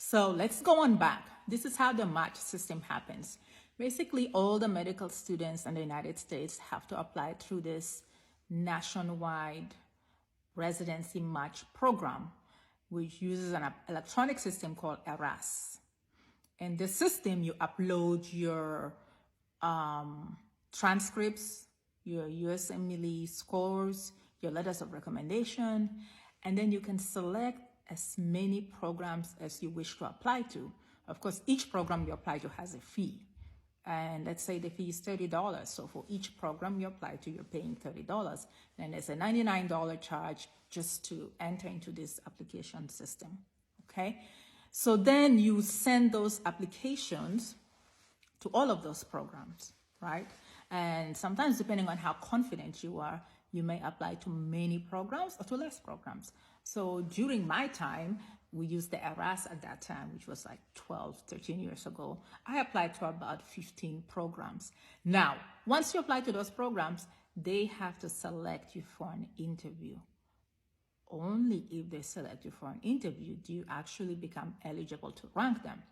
So let's go on back. This is how the match system happens. Basically, all the medical students in the United States have to apply through this nationwide residency match program, which uses an electronic system called ERAS. In this system, you upload your transcripts, your USMLE scores, your letters of recommendation, and then you can select as many programs as you wish to apply to. Of course, each program you apply to has a fee. And let's say the fee is $30. So for each program you apply to, you're paying $30. And there's a $99 charge just to enter into this application system, okay? So then you send those applications to all of those programs, right? And sometimes depending on how confident you are, you may apply to many programs or to less programs. So during my time, we used the ERAS at that time, which was like 12, 13 years ago. I applied to about 15 programs. Now, once you apply to those programs, they have to select you for an interview. Only if they select you for an interview do you actually become eligible to rank them.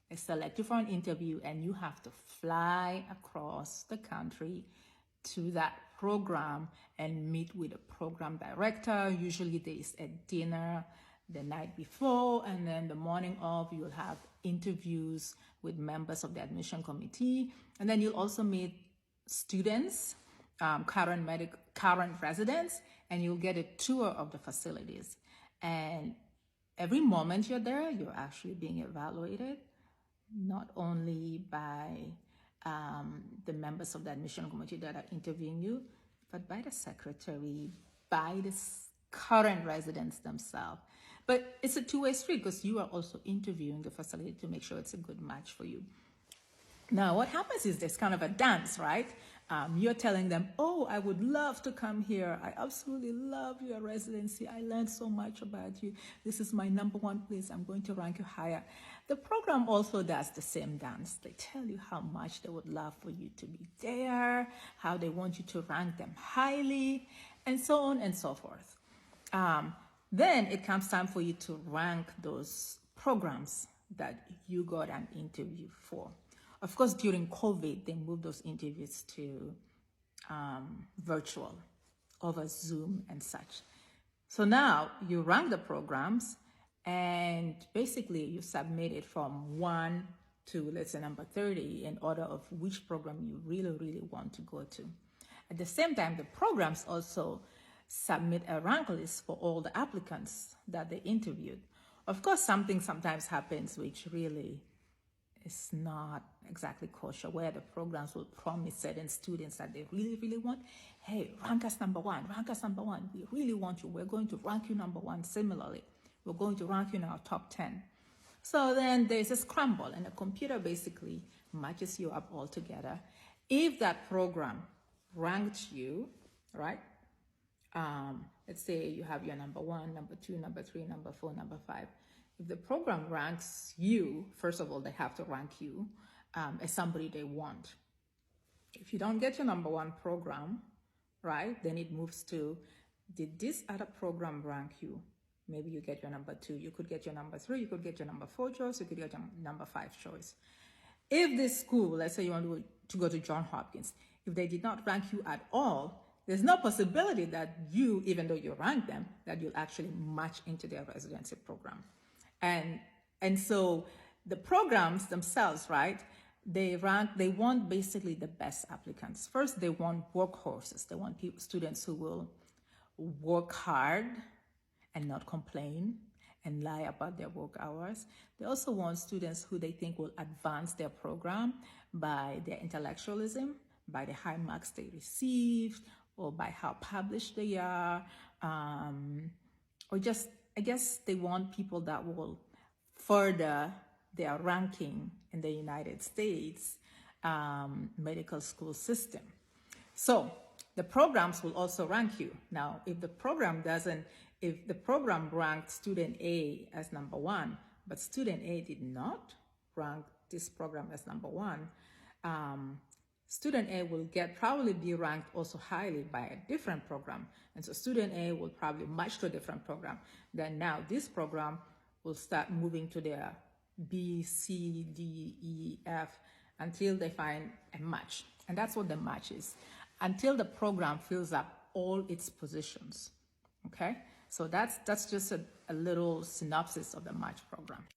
They select you for an interview and you have to fly across the country to that program and meet with a program director. Usually there is a dinner the night before, and then the morning of you'll have interviews with members of the admission committee, and then you'll also meet students, current residents, and you'll get a tour of the facilities. And every moment you're there, you're actually being evaluated, not only by the members of the admission committee that are interviewing you, but by the secretary, by the current residents themselves. But it's a two-way street because you are also interviewing the facility to make sure it's a good match for you. Now, what happens is there's kind of a dance, right? You're telling them, oh, I would love to come here. I absolutely love your residency. I learned so much about you. This is my #1 place. I'm going to rank you higher. The program also does the same dance. They tell you how much they would love for you to be there, how they want you to rank them highly, and so on and so forth. Then it comes time for you to rank those programs that you got an interview for. Of course, during COVID, they moved those interviews to virtual, over Zoom and such. So now you rank the programs and basically you submit it from 1 to, let's say, number 30 in order of which program you really, really want to go to. At the same time, the programs also submit a rank list for all the applicants that they interviewed. Of course, something sometimes happens which really is not exactly kosher, where the programs will promise certain students that they really, really want, hey, rank us #1, rank us #1. We really want you. We're going to rank you #1 similarly. We're going to rank you in our top 10. So then there's a scramble, and the computer basically matches you up all together. If that program ranked you, right? Let's say you have your #1, #2, #3, #4, #5. If the program ranks you, first of all, they have to rank you as somebody they want. If you don't get your #1 program, right, then it moves to, did this other program rank you? Maybe you get your #2, you could get your #3, you could get your #4 choice, you could get your #5 choice. If this school, let's say you want to go to Johns Hopkins, if they did not rank you at all, there's no possibility that you, even though you rank them, that you'll actually match into their residency program. And so the programs themselves, right, they want basically the best applicants. First, they want workhorses. They want students who will work hard and not complain and lie about their work hours. They also want students who they think will advance their program by their intellectualism, by the high marks they received, or by how published they are, or just, I guess they want people that will further their ranking in the United States medical school system. So the programs will also rank you. Now, if the program ranked student A as #1, but student A did not rank this program as #1, student A will probably be ranked also highly by a different program. And so student A will probably match to a different program. Then now this program will start moving to their B, C, D, E, F, until they find a match. And that's what the match is, until the program fills up all its positions. Okay, so that's just a little synopsis of the match program.